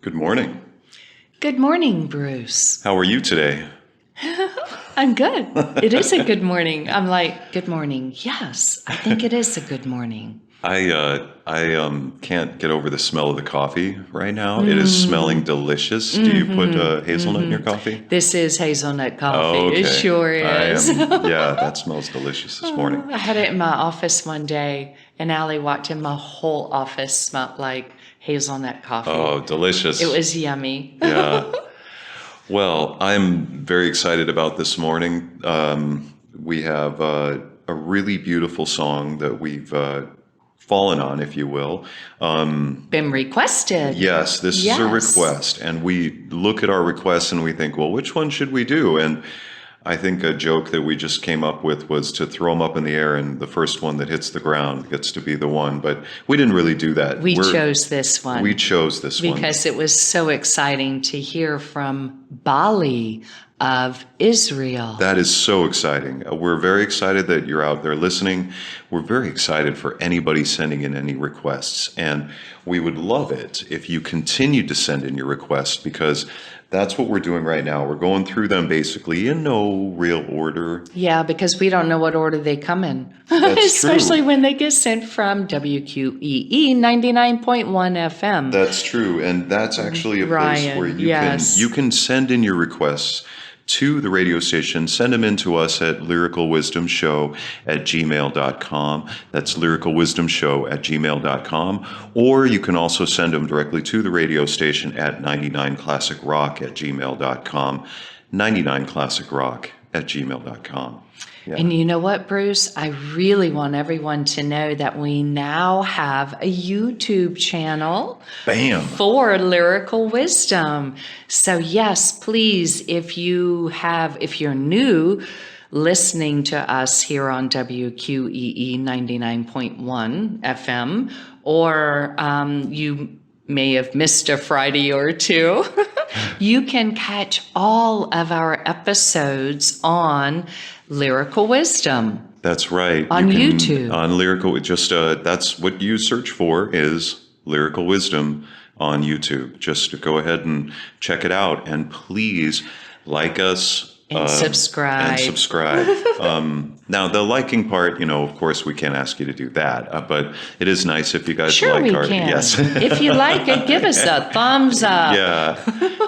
Good morning. Good morning, Bruce. How are you today? I'm good. It is a good morning. I'm like, good morning. Yes, I think it is a good morning. I can't get over the smell of the coffee right now. It is smelling delicious. Do you put hazelnut in your coffee? This is hazelnut coffee. Oh, okay. It sure is. Yeah, that smells delicious this morning. I had it in my office one day, and Allie walked in. My whole office smelled like hazelnut coffee. Oh, delicious. It was yummy. Yeah. Well, I'm very excited about this morning. We have a really beautiful song that we've fallen on, if you will. Been requested. Yes, this is a request. And we look at our requests and we think, well, which one should we do? And I think a joke that we just came up with was to throw them up in the air and the first one that hits the ground gets to be the one. But we didn't really do that. We chose this one. We chose this one. Because it was so exciting to hear from Bolly of Israel. That is so exciting. We're very excited that you're out there listening. We're very excited for anybody sending in any requests. And we would love it if you continue to send in your requests, because that's what we're doing right now. We're going through them basically in no real order. Yeah, because we don't know what order they come in. That's Especially true. when they get sent from WQEE 99.1 FM. That's true. And that's actually a place where you can send in your requests to the radio station. Send them in to us at lyricalwisdomshow@gmail.com. That's lyricalwisdomshow@gmail.com. Or you can also send them directly to the radio station at 99classicrock@gmail.com. 99classicrock@gmail.com. Yeah. And you know what, Bruce? I really want everyone to know that we now have a YouTube channel. Bam. For Lyrical Wisdom. So yes, please, if you're new listening to us here on WQEE 99.1 FM, or you may have missed a Friday or two, you can catch all of our episodes on Lyrical Wisdom. That's right. On YouTube. On Lyrical, that's what you search for is Lyrical Wisdom on YouTube. Just to go ahead and check it out. And please like us. And subscribe. Now, the liking part, of course, we can't ask you to do that. But it is nice if you guys sure like we our... can. Yes. If you like it, give us a thumbs up. Yeah,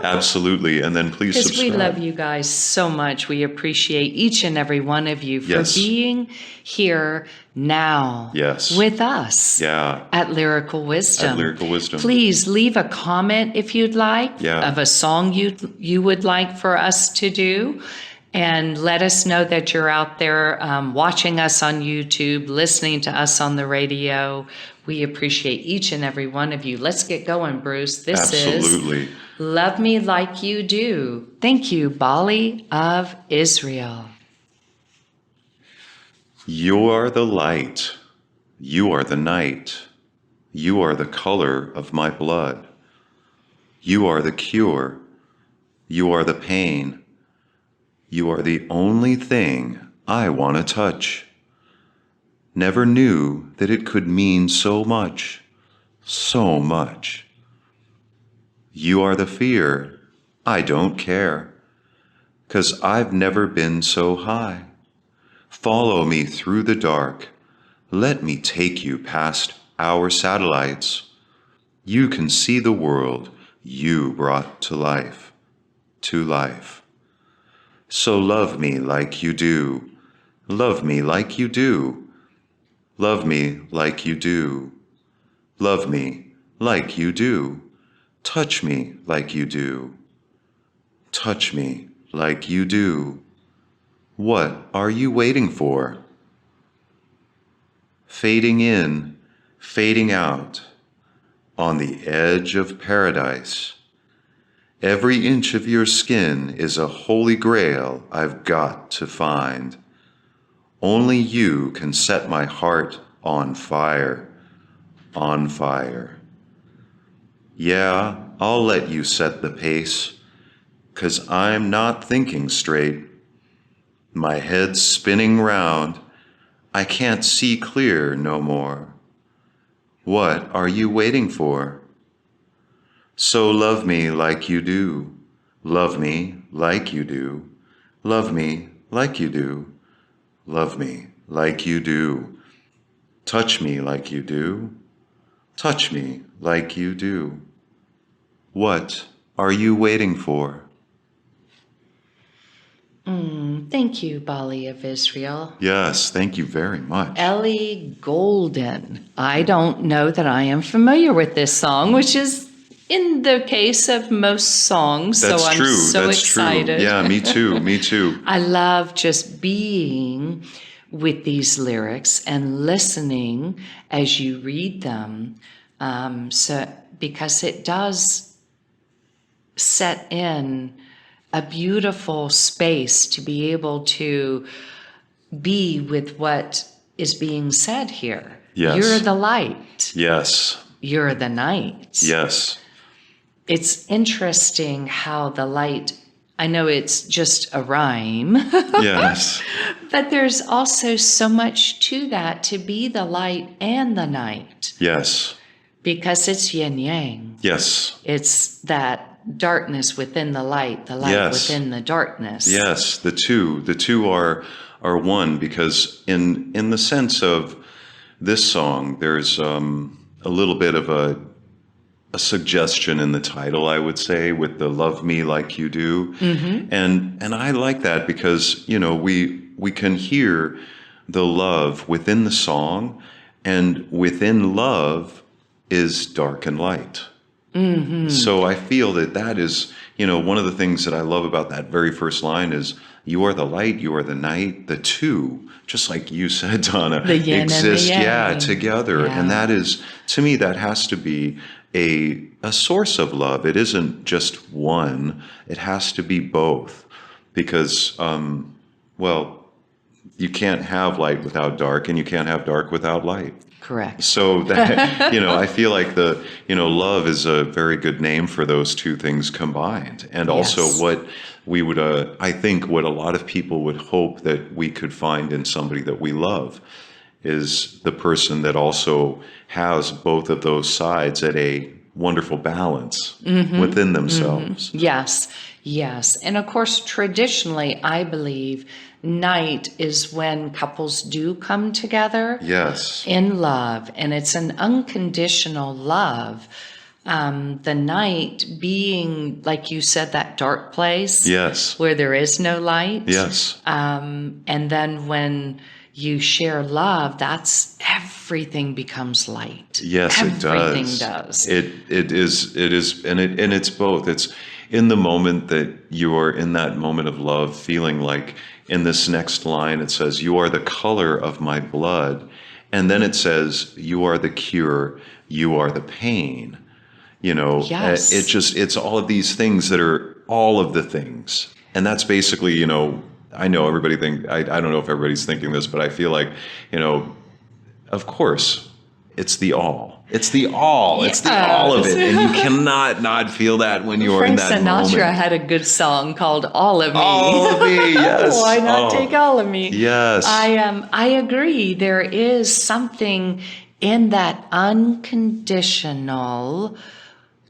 absolutely. And then please subscribe. Because we love you guys so much. We appreciate each and every one of you for being here now with us at Lyrical Wisdom. At Lyrical Wisdom. Please leave a comment if you'd like of a song you would like for us to do. And let us know that you're out there watching us on YouTube, listening to us on the radio. We appreciate each and every one of you. Let's get going, Bruce. This is Love Me Like You Do. Thank you, Bolly of Israel. You are the light. You are the night. You are the color of my blood. You are the cure. You are the pain. You are the only thing I want to touch. Never knew that it could mean so much, so much. You are the fear. I don't care, 'cause I've never been so high. Follow me through the dark. Let me take you past our satellites. You can see the world you brought to life, to life. So love me like you do. Love me like you do. Love me like you do. Love me like you do. Touch me like you do. Touch me like you do. What are you waiting for? Fading in, fading out, on the edge of paradise. Every inch of your skin is a holy grail I've got to find. Only you can set my heart on fire, on fire. Yeah, I'll let you set the pace, 'cause I'm not thinking straight. My head's spinning round. I can't see clear no more. What are you waiting for? So love me like you do. Love me like you do. Love me like you do. Love me like you do. Touch me like you do. Touch me like you do. What are you waiting for? Thank you, Bolly of Israel. Yes, thank you very much. Elli Goulding. I don't know that I am familiar with this song, which is in the case of most songs. That's so I'm true. so That's excited. true. Yeah, me too. Me too. I love just being with these lyrics and listening as you read them. Because it does set in a beautiful space to be able to be with what is being said here. Yes. You're the light. Yes. You're the night. Yes. It's interesting how the light, I know it's just a rhyme, Yes. but there's also so much to that, to be the light and the night, Yes. because it's yin yang. Yes. It's that darkness within the light Yes. within the darkness. Yes, the two are one, because in the sense of this song, there's a little bit of a suggestion in the title, I would say, with the "Love Me Like You Do," and I like that because we can hear the love within the song, and within love is dark and light. So I feel that is, one of the things that I love about that very first line is, you are the light, you are the night. The two, just like you said, Donna, The yin and the exist, yang. together. Yeah. And that is, to me, that has to be a source of love. It isn't just one, it has to be both. Because, well, you can't have light without dark, and you can't have dark without light. Correct. So that, I feel like love is a very good name for those two things combined. And also Yes. what we would, I think what a lot of people would hope that we could find in somebody that we love is the person that also has both of those sides at a wonderful balance within themselves. Yes, yes. And of course, traditionally, I believe night is when couples do come together Yes. in love, and it's an unconditional love. The night being, like you said, that dark place Yes. where there is no light. Yes. And then when you share love, that's everything becomes light. Yes, it Everything does. does. It is, and it's both. It's in the moment that you are in that moment of love, feeling like in this next line it says, "You are the color of my blood," and then it says, "You are the cure, you are the pain." Yes. It's all of these things that are all of the things, and that's basically, I know everybody I don't know if everybody's thinking this, but I feel like, of course, it's the all. It's the all. It's the all of it. And you cannot not feel that when you're in that Frank Sinatra moment. had a good song called "All of Me." All of me, yes. Why not Oh, take all of me? yes. I agree. There is something in that unconditional,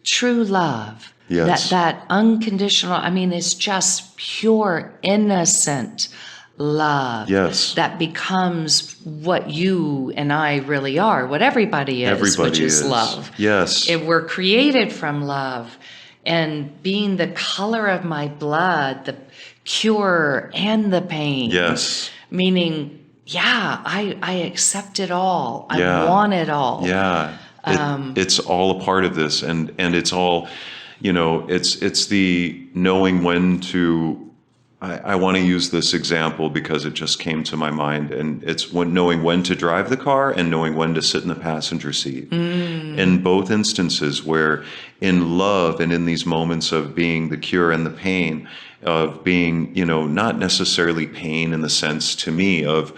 true love. Yes. That unconditional. I mean, it's just pure, innocent love. Yes. That becomes what you and I really are, what everybody is, Everybody which is love. Yes. We're created from love, and being the color of my blood, the cure and the pain. Yes. Meaning, yeah, I accept it all. Yeah. I want it all. Yeah. It's all a part of this, and it's all, it's the knowing when to. I want to use this example because it just came to my mind, and it's knowing when to drive the car and knowing when to sit in the passenger seat. In both instances, where in love and in these moments of being the cure and the pain, of being, not necessarily pain in the sense to me of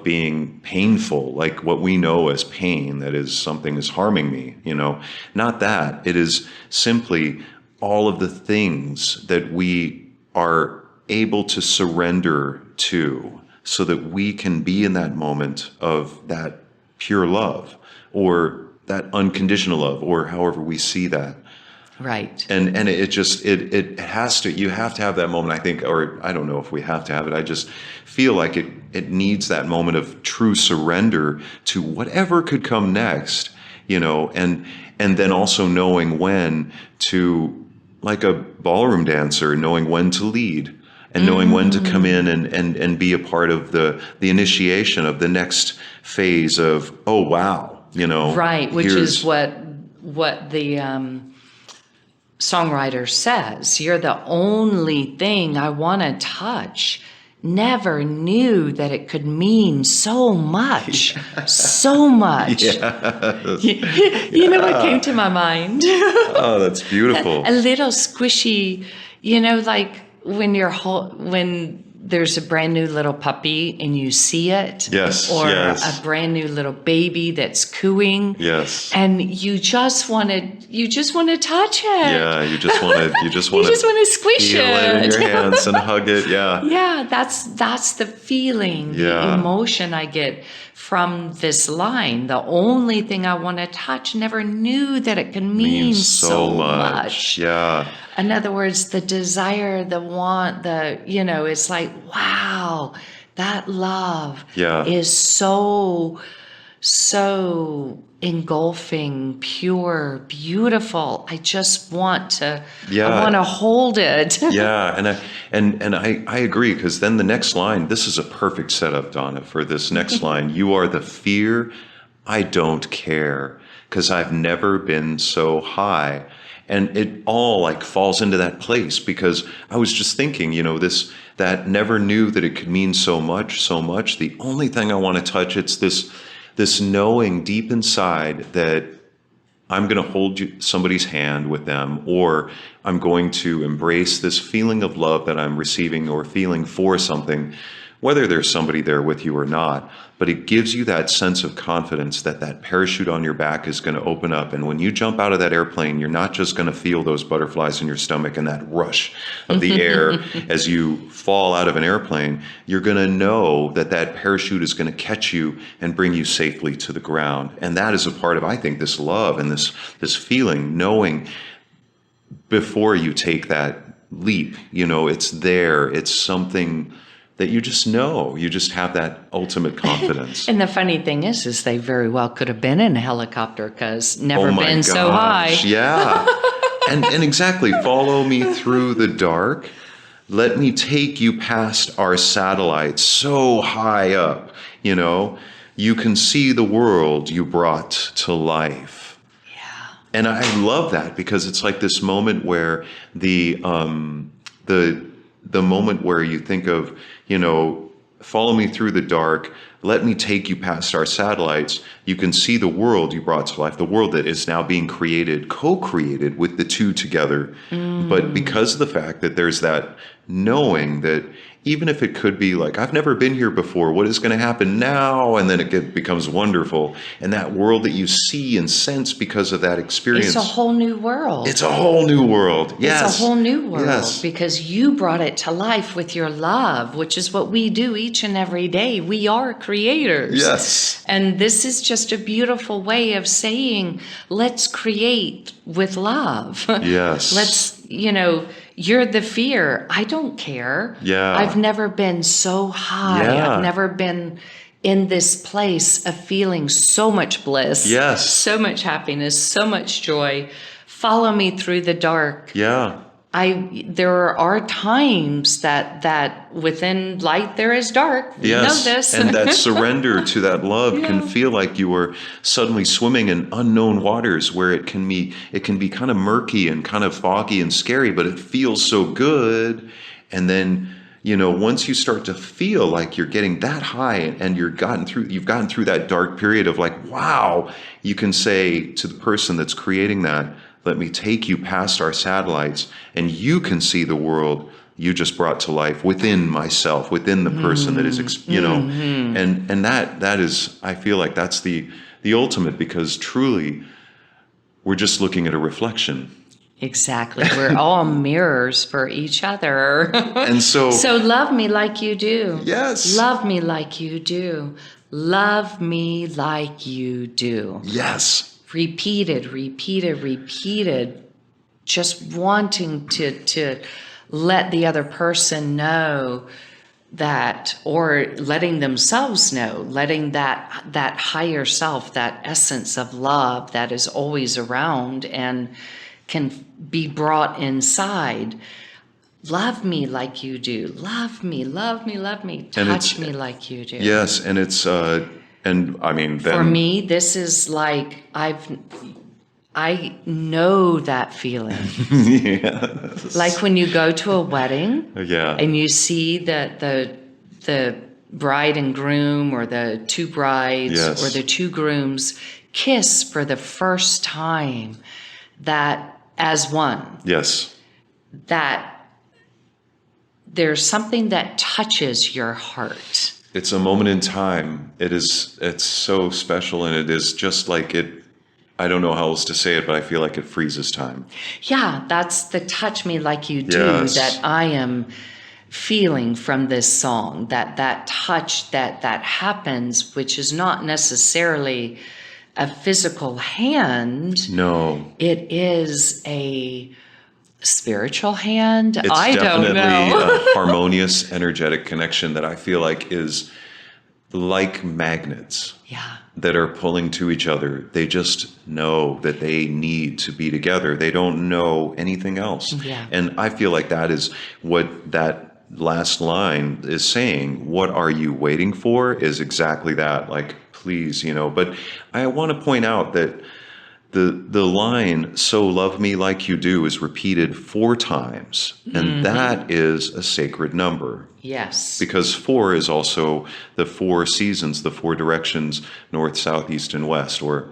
being painful, like what we know as pain, that is something is harming me, not that. It is simply all of the things that we are able to surrender to so that we can be in that moment of that pure love or that unconditional love, or however we see that. Right. And it just it has to, you have to have that moment, I think, or I don't know if we have to have it. I just feel like it needs that moment of true surrender to whatever could come next, and then also knowing when to, like a ballroom dancer, knowing when to lead and knowing when to come in and be a part of the initiation of the next phase of, oh wow, Right, which is here's what the songwriter says. You're the only thing I want to touch. Never knew that it could mean so much. So much. yes. You know what came to my mind? Oh, that's beautiful. A little squishy, like when there's a brand new little puppy and you see it. Yes, Or yes. a brand new little baby that's cooing. Yes. And you just want to touch it. Yeah, you just want to You just want to squish feel it in it. your hands and hug it. Yeah. Yeah, that's the feeling, the Yeah. emotion I get from this line. The only thing I want to touch, never knew that it could mean Means so much. Yeah. In other words, the desire, the want, it's like, wow, that love Yeah. is so engulfing, pure, beautiful. I just want to, Yeah. I want to hold it. Yeah, and I agree, because then the next line, this is a perfect setup, Donna, for this next line. You are the fear, I don't care, because I've never been so high. And it all like falls into that place, because I was just thinking, that never knew that it could mean so much, so much. The only thing I want to touch, it's this knowing deep inside that I'm going to hold somebody's hand with them, or I'm going to embrace this feeling of love that I'm receiving or feeling for something, whether there's somebody there with you or not. But it gives you that sense of confidence that that parachute on your back is going to open up. And when you jump out of that airplane, you're not just going to feel those butterflies in your stomach and that rush of the air as you fall out of an airplane. You're going to know that that parachute is going to catch you and bring you safely to the ground. And that is a part of, I think, this love and this feeling, knowing before you take that leap, it's there. It's something that you just know. You just have that ultimate confidence. And the funny thing is they very well could have been in a helicopter, because never Oh my been so high. gosh, yeah. and exactly, follow me through the dark. Let me take you past our satellites so high up, you can see the world you brought to life. Yeah. And I love that, because it's like this moment where the moment where you think of, follow me through the dark, let me take you past our satellites. You can see the world you brought to life, the world that is now being created, co-created with the two together. But because of the fact that there's that knowing that even if it could be like, I've never been here before, what is going to happen now? And then it becomes wonderful. And that world that you see and sense because of that experience. It's a whole new world. It's a whole new world. Yes. It's a whole new world, yes. Because you brought it to life with your love, which is what we do each and every day. We are creators. Yes. And this is just a beautiful way of saying, let's create with love. Yes. Let's, you're the fear. I don't care. Yeah. I've never been so high. Yeah. I've never been in this place of feeling so much bliss. Yes. So much happiness, so much joy. Follow me through the dark. Yeah. There are times that within light there is dark. We know this. And that surrender to that love can feel like you are suddenly swimming in unknown waters, where it can be kind of murky and kind of foggy and scary, but it feels so good. And then, once you start to feel like you're getting that high and you've gotten through that dark period of like, wow, you can say to the person that's creating that, let me take you past our satellites, and you can see the world you just brought to life within myself, within the person that is, and that is, I feel like that's the ultimate, because truly we're just looking at a reflection. Exactly. We're all mirrors for each other. And so love me like you do. Yes. Love me like you do. Love me like you do. Yes. Repeated. just wanting to let the other person know that, or letting themselves know, letting that higher self, that essence of love that is always around and can be brought inside. Love me like you do. Love me, love me, love me. Touch me like you do. Yes, and it's and I mean then For me, this is like I know that feeling. yes. Like when you go to a wedding Yeah. and you see that the bride and groom, or the two brides Yes. or the two grooms kiss for the first time, that as one, Yes. that there's something that touches your heart. It's a moment in time. It's so special, and it is just like it. I don't know how else to say it, but I feel like it freezes time. Yeah, that's the touch me like you do Yes. that I am feeling from this song. That touch that happens, which is not necessarily a physical hand. No. It is a spiritual hand. It's I don't definitely know. a harmonious, energetic connection that I feel like is like magnets Yeah. that are pulling to each other. They just know that they need to be together. They don't know anything else. Yeah. And I feel like that is what that last line is saying. What are you waiting for is exactly that. Like, please, but I want to point out that the line "so love me like you do" is repeated 4 times, and that is a sacred number. Yes. Because 4 is also the 4 seasons, the 4 directions, north, south, east, and west, or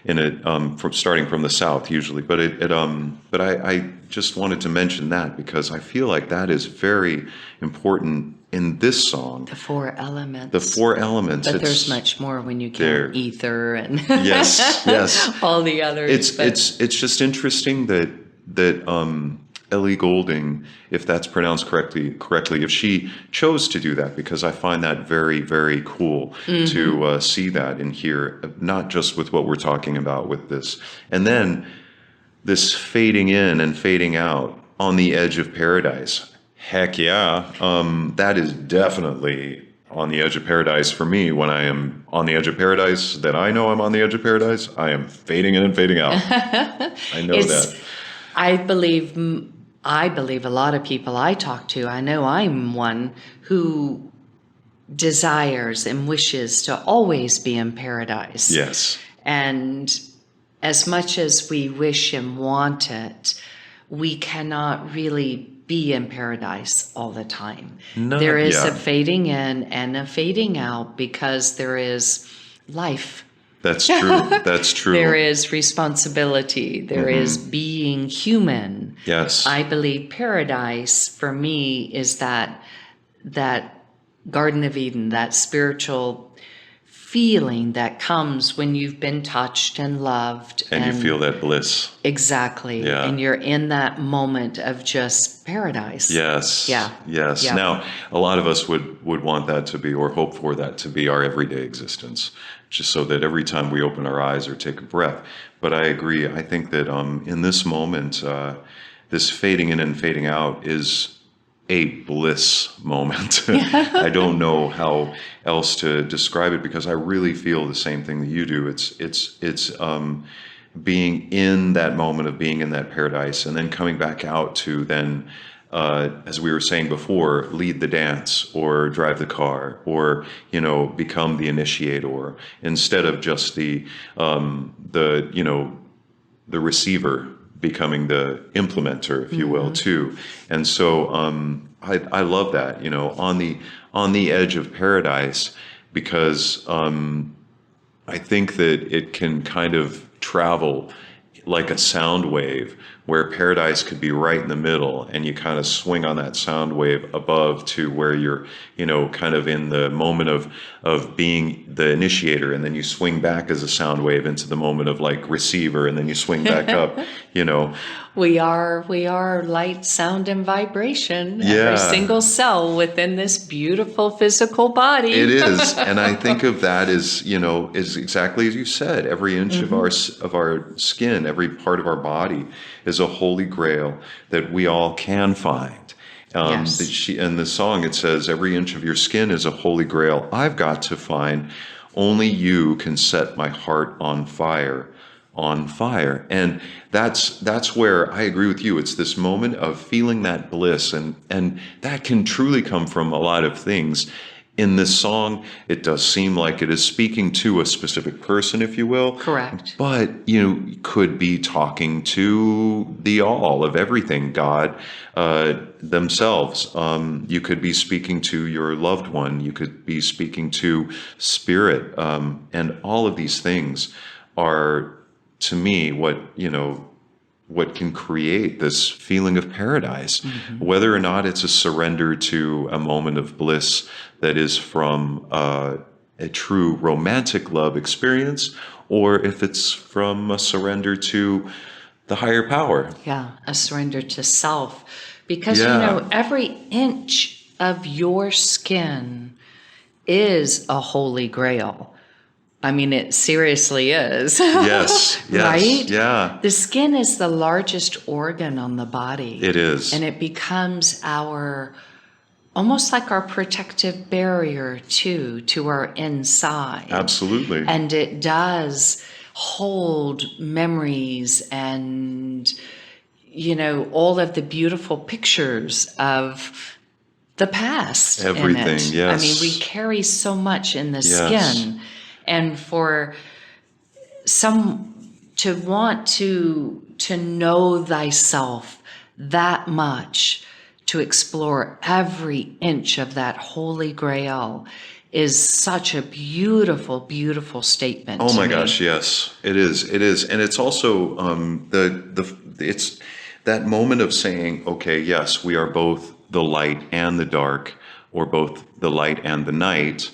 from starting from the south usually. But I just wanted to mention that because I feel like that is very important in this song. The 4 elements. The 4 elements. But there's much more when you there. count ether and yes, all the others. It's just interesting that Elli Goulding, if that's pronounced correctly, if she chose to do that, because I find that very, very cool to see that and hear, not just with what we're talking about with this. And then this fading in and fading out on the edge of paradise. Heck yeah. That is definitely on the edge of paradise for me. When I am on the edge of paradise, that I know I'm on the edge of paradise, I am fading in and fading out. I know that. I believe a lot of people I talk to, I know I'm one who desires and wishes to always be in paradise. Yes. And as much as we wish and want it, we cannot really be in paradise all the time. There is a fading in and a fading out because there is life. That's true. That's true. There is responsibility. There is being human. Yes. I believe paradise for me is that Garden of Eden, that spiritual feeling that comes when you've been touched and loved. And you feel that bliss. Exactly. Yeah. And you're in that moment of just paradise. Yes. Yeah. Yes. Yeah. Now, a lot of us would want that to be, or hope for that to be, our everyday existence, just so that every time we open our eyes or take a breath. But I agree. I think that in this moment, this fading in and fading out is a bliss moment. I don't know how else to describe it, because I really feel the same thing that you do. It's being in that moment of being in that paradise, and then coming back out to then, as we were saying before, lead the dance or drive the car, or become the initiator instead of just the receiver, becoming the implementer, if you will, too. And so I love that, on the edge of paradise, because I think that it can kind of travel like a sound wave, where paradise could be right in the middle, and you kind of swing on that sound wave above to where you're, kind of in the moment of being the initiator, and then you swing back as a sound wave into the moment of like receiver, and then you swing back up, We are light, sound, and vibration. Yeah. Every single cell within this beautiful physical body. It is, and I think of that as is exactly as you said. Every inch of our skin, every part of our body is a holy grail that we all can find. Yes. In the song, it says, every inch of your skin is a holy grail I've got to find. Only you can set my heart on fire, on fire. And that's where I agree with you. It's this moment of feeling that bliss, and that can truly come from a lot of things. In this song, it does seem like it is speaking to a specific person, if you will. Correct. But you could be talking to the all of everything, God themselves. You could be speaking to your loved one. You could be speaking to spirit. And all of these things are, to me, what can create this feeling of paradise, whether or not it's a surrender to a moment of bliss that is from a true romantic love experience, or if it's from a surrender to the higher power. Yeah, a surrender to self. Because, Yeah. every inch of your skin is a holy grail. I mean, it seriously is. Yes, yes, Right? yeah. The skin is the largest organ on the body. It is. And it becomes almost like our protective barrier to our inside. Absolutely. And it does hold memories and, all of the beautiful pictures of the past. Everything, in it. yes. I mean, we carry so much in the Yes. skin. And for some to want to know thyself that much, to explore every inch of that holy grail, is such a beautiful, beautiful statement. Oh to my me. gosh, yes, it is. It is, and it's also it's that moment of saying, okay, yes, we are both the light and the dark, or both the light and the night,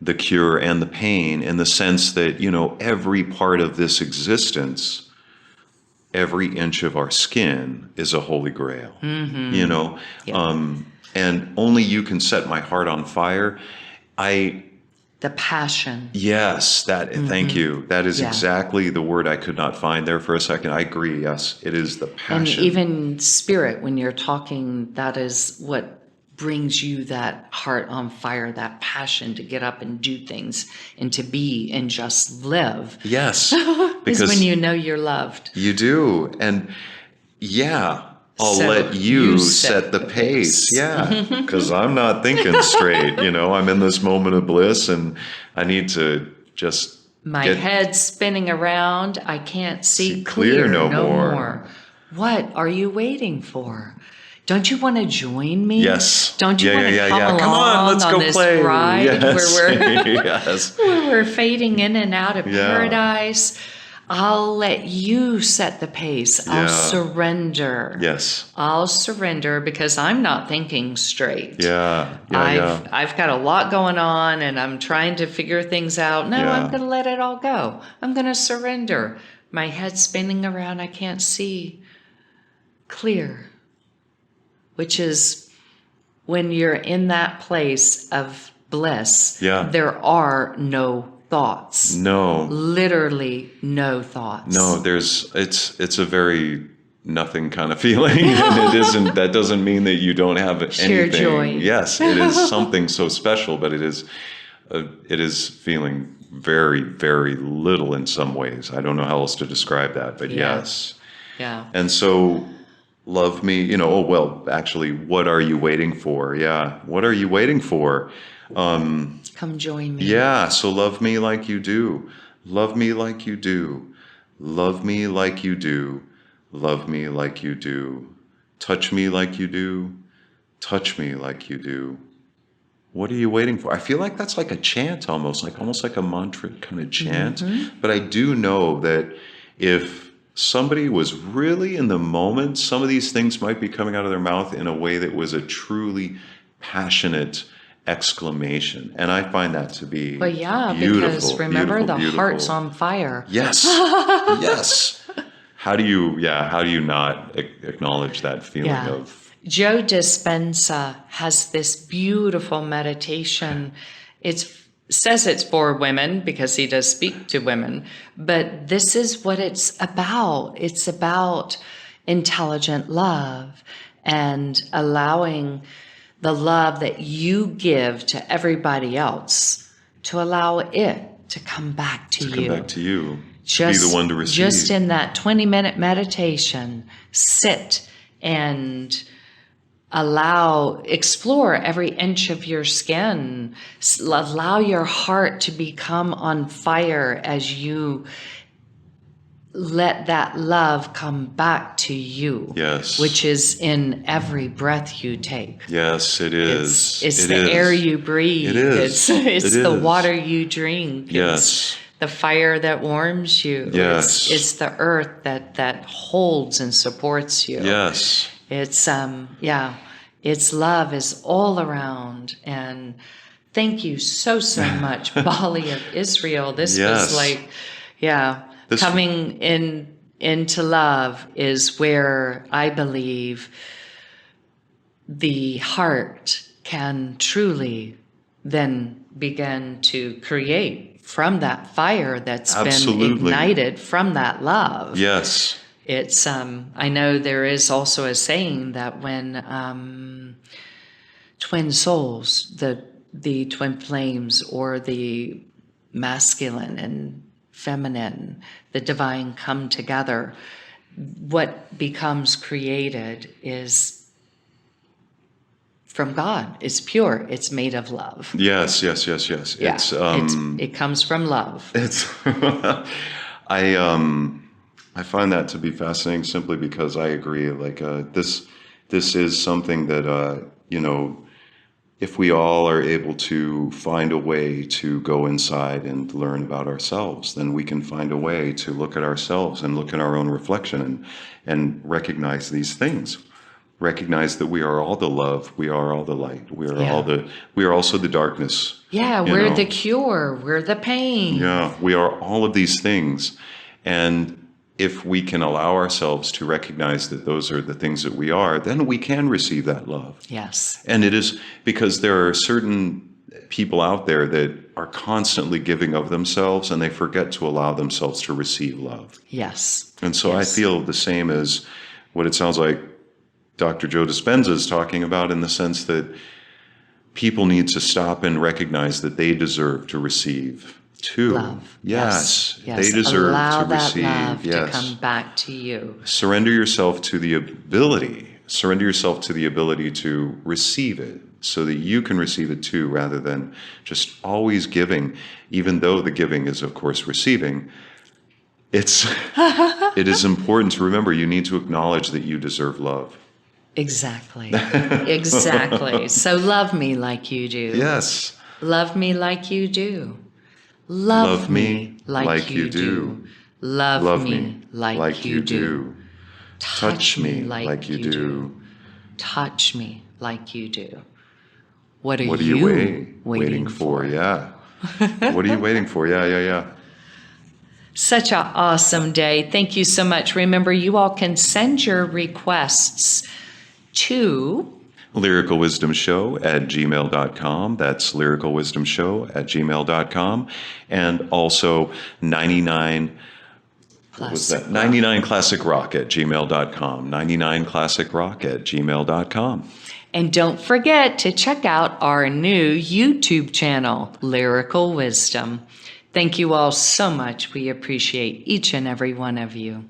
the cure and the pain, in the sense that every part of this existence, every inch of our skin is a holy grail. Yeah. And only you can set my heart on fire. The passion. Yes, thank you. That is Yeah. exactly the word I could not find there for a second. I agree. Yes, it is the And passion. even spirit, when you're talking, that is what brings you that heart on fire, that passion to get up and do things and to be and just live. Yes, Is because when you know you're loved. you do. And yeah, I'll So let you set the pace. Yeah, because I'm not thinking straight. I'm in this moment of bliss, and I need to just My get head's spinning around. I can't see clear clear no no more. more. What are you waiting for? Don't you want to join me? Yes. Don't you Yeah, want to yeah, come yeah. along Come on, let's go this play. ride Yes. where we're Yes. where we're fading in and out of Yeah. paradise? I'll let you set the pace. I'll Yeah. surrender. Yes. I'll surrender because I'm not thinking straight. Yeah. Yeah. I've got a lot going on and I'm trying to figure things out. No, Yeah. I'm going to let it all go. I'm going to surrender. My head's spinning around. I can't see clear, which is when you're in that place of bliss. Yeah. There are no thoughts. No. Literally no thoughts. No, it's a very nothing kind of feeling. And that doesn't mean that you don't have Sheer anything. joy. Yes, it is something so special, but it is feeling very, very little in some ways. I don't know how else to describe that, but Yeah. yes. Yeah. And so love me, actually, what are you waiting for? Yeah. What are you waiting for? Come join me. Yeah, so love me like you do. Love me like you do. Love me like you do. Love me like you do. Touch me like you do. Touch me like you do. What are you waiting for? I feel like that's like a chant almost like a mantra kind of chant. But I do know that if somebody was really in the moment, some of these things might be coming out of their mouth in a way that was a truly passionate exclamation. And I find that to be But yeah, beautiful, because remember beautiful, the beautiful. heart's on fire. Yes. Yes. How do you not acknowledge that feeling Yeah. of Joe Dispenza has this beautiful meditation. It says it's for women because he does speak to women, but this is what it's about. It's about intelligent love, and allowing the love that you give to everybody else to allow it to come back to you. Come back to you. To be the one to receive. Just in that 20-minute meditation, sit and explore every inch of your skin. Allow your heart to become on fire as you let that love come back to you. Yes. Which is in every breath you take. Yes, it is. It's the air you breathe. It is. It's It the is. water you drink. Yes. It's the fire that warms you. Yes. It's the earth that holds and supports you. Yes. It's its love is all around. And thank you so much, Bolly of Israel. This was like, coming into love is where I believe the heart can truly then begin to create from that fire that's been ignited from that love. Yes. It's I know there is also a saying that when twin souls, the twin flames, or the masculine and feminine, the divine, come together, what becomes created is from God. It's pure. It's made of love. Yes. Yeah. It comes from love. It's I find that to be fascinating simply because I agree. Like this is something that if we all are able to find a way to go inside and learn about ourselves, then we can find a way to look at ourselves and look at our own reflection and recognize these things. Recognize that we are all the love, we are all the light, we are also the darkness. Yeah, we're the cure, we're the pain. Yeah, we are all of these things. And if we can allow ourselves to recognize that those are the things that we are, then we can receive that love. Yes. And it is because there are certain people out there that are constantly giving of themselves and they forget to allow themselves to receive love. Yes. And so I feel the same as what it sounds like Dr. Joe Dispenza is talking about, in the sense that people need to stop and recognize that they deserve to receive too. Love. Yes. Yes. They deserve Allow to that receive. love to come back to you. Surrender yourself to the ability. Surrender yourself to the ability to receive it, so that you can receive it too, rather than just always giving, even though the giving is, of course, receiving. It is important to remember you need to acknowledge that you deserve love. Exactly. Exactly. So love me like you do. Yes. Love me like you do. Love me like you do. Love me like you do. Touch me like you do. Touch me like you do. What are you waiting for? Yeah. What are you waiting for? Yeah. Such an awesome day. Thank you so much. Remember, you all can send your requests to lyricalwisdomshow@gmail.com. That's lyricalwisdomshow@gmail.com. And also 99classicrock@gmail.com. 99classicrock@gmail.com. And don't forget to check out our new YouTube channel, Lyrical Wisdom. Thank you all so much. We appreciate each and every one of you.